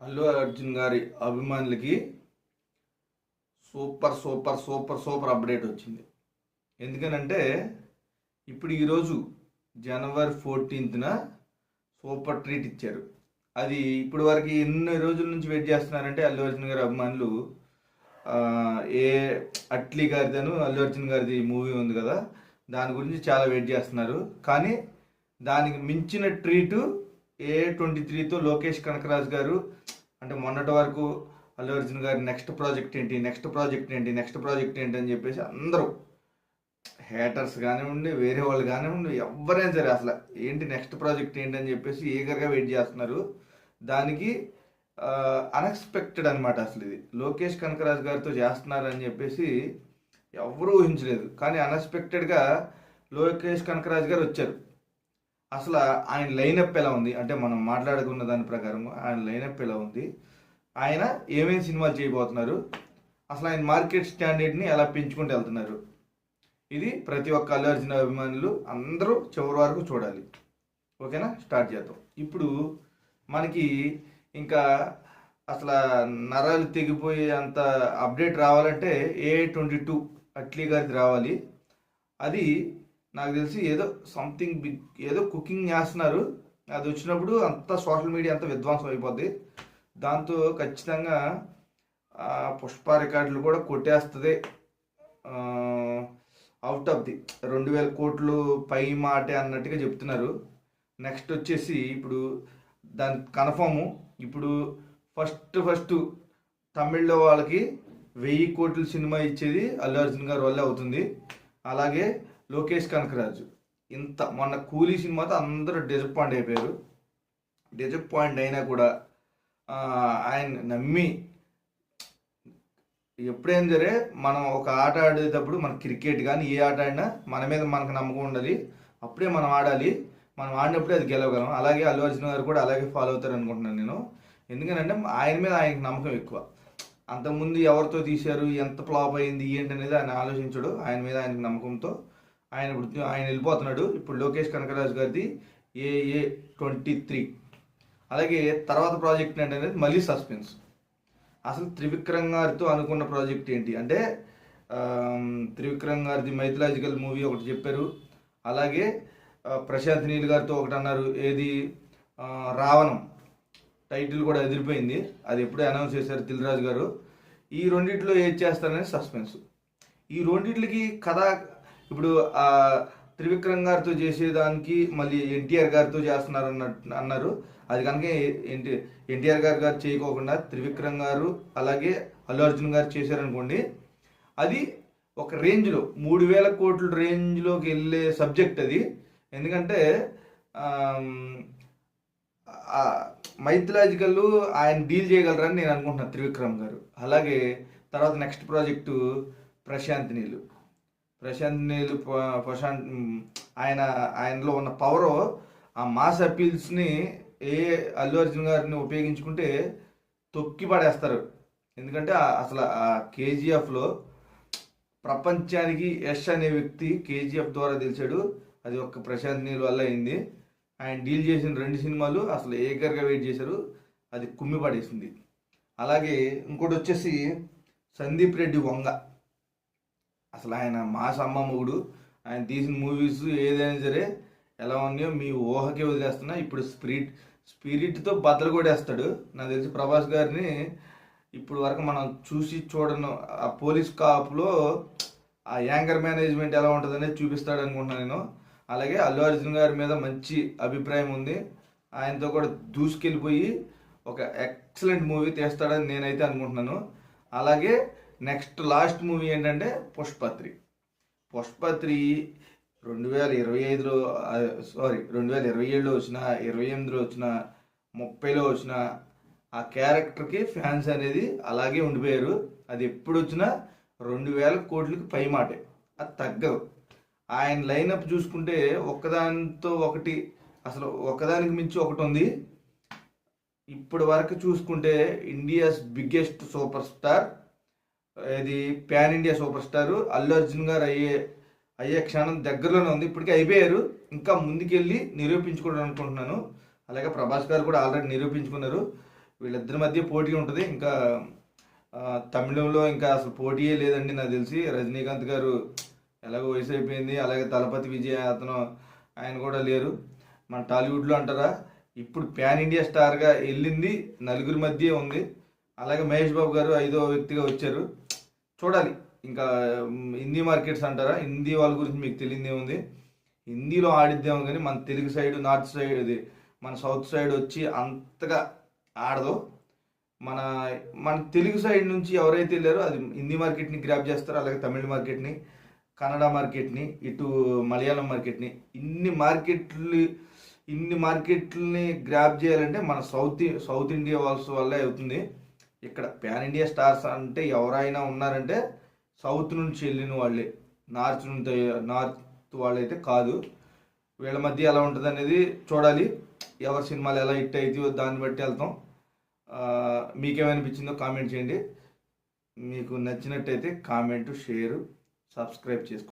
అల్లు అర్జున్ గారి అభిమానులకి super super super super update వచ్చింది. ఎందుకనంటే ఇప్పుడు ఈరోజు జనవరి 14న సూపర్ ట్రీట్ ఇచ్చారు. అది ఇప్పటి వరకు ఎన్ని రోజుల నుంచి వెయిట్ చేస్తున్నారంటే అల్లు అర్జున్ గారి అభిమానులు ఏ అట్లీ గారిదను అల్లు అర్జున్ గారిది మూవీ ఉంది కదా, దాని గురించి చాలా వెయిట్ చేస్తున్నారు. కానీ దానికి మించిన ట్రీటు A23తో లోకేష్ కనకరాజు గారు, అంటే మొన్నటి వరకు అల్లు అర్జున్ గారి నెక్స్ట్ ప్రాజెక్ట్ ఏంటి అని చెప్పేసి అందరూ హేటర్స్ కానివ్వండి, వేరే వాళ్ళు కానివ్వండి, ఎవరైనా సరే అసలు ఏంటి నెక్స్ట్ ప్రాజెక్ట్ ఏంటి అని చెప్పేసి ఈగర్గా వెయిట్ చేస్తున్నారు. దానికి అన్ఎక్స్పెక్టెడ్ అనమాట. అసలు ఇది లోకేష్ కనకరాజు గారితో చేస్తున్నారని చెప్పేసి ఎవరూ ఊహించలేదు. కానీ అన్ఎక్స్పెక్టెడ్గా లోకేష్ కనకరాజు గారు వచ్చారు. అసలు ఆయన లైనప్ ఎలా ఉంది అంటే మనం మాట్లాడుకున్న దాని ప్రకారం ఆయన లైనప్ ఎలా ఉంది, ఆయన ఏమేమి సినిమాలు చేయబోతున్నారు, అసలు ఆయన మార్కెట్ స్టాండర్డ్ని ఎలా పెంచుకుంటూ వెళ్తున్నారు, ఇది ప్రతి ఒక్క అల్లు అర్జున్ అభిమానులు అందరూ చివరి వరకు చూడాలి. ఓకేనా, స్టార్ట్ చేద్దాం. ఇప్పుడు మనకి ఇంకా అసలు నరాలు తెగిపోయే అంత అప్డేట్ రావాలంటే A22 అట్లీ గారిది రావాలి. అది నాకు తెలిసి ఏదో సంథింగ్ బిగ్, ఏదో కుకింగ్ చేస్తున్నారు. అది వచ్చినప్పుడు అంతా సోషల్ మీడియా అంతా విధ్వంసం అయిపోద్ది. దాంతో ఖచ్చితంగా పుష్ప రికార్డులు కూడా కొట్టేస్తుంది. అవుట్ ఆఫ్ ది 2000 కోట్లు పై మాటే అన్నట్టుగా చెప్తున్నారు. నెక్స్ట్ వచ్చేసి ఇప్పుడు దాని కన్ఫర్ము. ఇప్పుడు ఫస్ట్ తమిళ్లో వాళ్ళకి 1000 కోట్ల సినిమా ఇచ్చేది అల్లు అర్జున్ గారి వల్లే అవుతుంది. అలాగే లోకేష్ కనకరాజు మొన్న కూలీ సినిమాతో అందరూ డిసప్పాయింట్ అయిపోయారు. డిసప్పాయింట్ అయినా కూడా ఆయన నమ్మి, ఎప్పుడైనా సరే మనం ఒక ఆట ఆడేటప్పుడు మన క్రికెట్ కానీ ఏ ఆట ఆడినా మన మీద మనకు నమ్మకం ఉండాలి. అప్పుడే మనం ఆడాలి. మనం ఆడినప్పుడే అది గెలవగలం. అలాగే అల్లు అర్జున్ గారు కూడా అలాగే ఫాలో అవుతారు అనుకుంటున్నాను నేను. ఎందుకంటే ఆయన మీద ఆయనకు నమ్మకం ఎక్కువ. అంతకుముందు ఎవరితో తీశారు, ఎంత ఫ్లాప్ అయింది ఏంటి అనేది ఆయన ఆలోచించడు. ఆయన మీద ఆయనకు నమ్మకంతో ఆయన వెళ్ళిపోతున్నాడు. ఇప్పుడు లోకేష్ కనకరాజు గారిది AA23. అలాగే తర్వాత ప్రాజెక్ట్ ఏంటి అనేది మళ్ళీ సస్పెన్స్. అసలు త్రివిక్రమ్ గారితో అనుకున్న ప్రాజెక్ట్ ఏంటి అంటే త్రివిక్రమ్ గారిది మైథలాజికల్ మూవీ ఒకటి చెప్పారు. అలాగే ప్రశాంత్ నీల్ గారితో ఒకటి అన్నారు, ఏది రావణం టైటిల్ కూడా ఎదిరిపోయింది. అది ఎప్పుడే అనౌన్స్ చేశారు దిల్ రాజు గారు. ఈ రెండిట్లో ఏది చేస్తారనేది సస్పెన్స్. ఈ రెండిట్లకి కథ ఇప్పుడు త్రివిక్రమ్ గారితో చేసేదానికి మళ్ళీ ఎన్టీఆర్ గారితో చేస్తున్నారు అన్నారు. అది కనుక ఎన్టీఆర్ గారు చేయకోకుండా త్రివిక్రమ్ గారు అలాగే అల్లు అర్జున్ గారు చేశారనుకోండి, అది ఒక రేంజ్లో 3000 కోట్ల రేంజ్లోకి వెళ్ళే సబ్జెక్ట్ అది. ఎందుకంటే మైథలాజికల్ ఆయన డీల్ చేయగలరని నేను అనుకుంటున్నాను త్రివిక్రమ్ గారు. అలాగే తర్వాత నెక్స్ట్ ప్రాజెక్టు ప్రశాంత్ నీల్ ఆయనలో ఉన్న పవరు, ఆ మాస్ అపీల్స్ని అల్లు అర్జున్ గారిని ఉపయోగించుకుంటే తొక్కి పడేస్తారు. ఎందుకంటే అసలు ఆ KGFలో ప్రపంచానికి యష్ అనే వ్యక్తి KGF ద్వారా తెలిసాడు. అది ఒక్క ప్రశాంత్ నీల్ వల్ల అయింది. ఆయన డీల్ చేసిన 2 సినిమాలు అసలు ఏకర్గా వెయిట్ చేశారు, అది కుమ్మి పడేసింది. అలాగే ఇంకోటి వచ్చేసి సందీప్ రెడ్డి వంగ. అసలు ఆయన మాస్ అమ్మ మొగుడు. ఆయన తీసిన మూవీస్ ఏదైనా సరే ఎలా ఉన్నాయో మీ ఊహకే వదిలేస్తున్నా. ఇప్పుడు స్పిరిట్తో బద్దలు కొట్టేస్తాడు. నాకు తెలిసి ప్రభాస్ గారిని ఇప్పుడు వరకు మనం చూడను. ఆ పోలీస్ కాపులో ఆ యాంగర్ మేనేజ్మెంట్ ఎలా ఉంటుందనేది చూపిస్తాడు అనుకుంటున్నాను నేను. అలాగే అల్లు అర్జున్ గారి మీద మంచి అభిప్రాయం ఉంది. ఆయనతో కూడా దూసుకెళ్ళిపోయి ఒక ఎక్సలెంట్ మూవీ తీస్తాడని నేనైతే అనుకుంటున్నాను. అలాగే నెక్స్ట్ లాస్ట్ మూవీ ఏంటంటే పుష్ప3. 2025లో 2027లో వచ్చిన, 28లో వచ్చిన, 30లో వచ్చిన ఆ క్యారెక్టర్కి ఫ్యాన్స్ అనేది అలాగే ఉండిపోయారు. అది ఎప్పుడు వచ్చినా 2000 కోట్లకి పై మాటే, అది తగ్గదు. ఆయన లైనప్ చూసుకుంటే ఒక్కదానితో ఒకటి, అసలు ఒకదానికి మించి ఒకటి ఉంది. ఇప్పటి వరకు చూసుకుంటే ఇండియాస్ బిగ్గెస్ట్ సూపర్ స్టార్, ఇది pan India super star Allu Arjun గారు అయ్యే క్షణం దగ్గరలోనే ఉంది. ఇప్పటికే అయిపోయారు, ఇంకా ముందుకెళ్ళి నిరూపించుకోవడం అనుకుంటున్నాను. అలాగే ప్రభాస్ గారు కూడా ఆల్రెడీ నిరూపించుకున్నారు. వీళ్ళిద్దరి మధ్య పోటీ ఉంటుంది. ఇంకా తమిళంలో ఇంకా అసలు పోటీయే లేదండి నాకు తెలిసి. రజనీకాంత్ గారు ఎలాగో వయసు అయిపోయింది, అలాగే తలపతి విజయ్ ఆయన కూడా లేరు. మన టాలీవుడ్లో అంటారా ఇప్పుడు ప్యాన్ ఇండియా స్టార్గా వెళ్ళింది నలుగురి మధ్య ఉంది. అలాగే మహేష్ బాబు గారు 5వ వ్యక్తిగా వచ్చారు. చూడాలి. ఇంకా హిందీ మార్కెట్స్ అంటారా, హిందీ వాళ్ళ గురించి మీకు తెలియదే ఉంది. హిందీలో ఆడిద్దాము కానీ మన తెలుగు సైడ్, నార్త్ సైడ్, ఇది మన సౌత్ సైడ్ వచ్చి అంతగా ఆడదు. మన మన తెలుగు సైడ్ నుంచి ఎవరైతే వెళ్ళారో అది హిందీ మార్కెట్ని గ్రాప్ చేస్తారో, అలాగే తమిళ మార్కెట్ని, కన్నడ మార్కెట్ని, ఇటు మలయాళం మార్కెట్ని, ఇన్ని మార్కెట్లని గ్రాప్ చేయాలంటే మన సౌత్ ఇండియా వల్లే అవుతుంది. ఇక్కడ ప్యాన్ ఇండియా స్టార్స్ అంటే ఎవరైనా ఉన్నారంటే సౌత్ నుంచి వెళ్ళిన వాళ్ళే, నార్త్ వాళ్ళైతే కాదు. వీళ్ళ మధ్య ఎలా ఉంటుంది అనేది చూడాలి. ఎవరి సినిమాలు ఎలా హిట్ అవుతాయో దాన్ని బట్టి వెళ్తాం. మీకేమనిపించిందో కామెంట్ చేయండి. మీకు నచ్చినట్టయితే కామెంటు, షేరు, సబ్స్క్రైబ్ చేసుకోండి.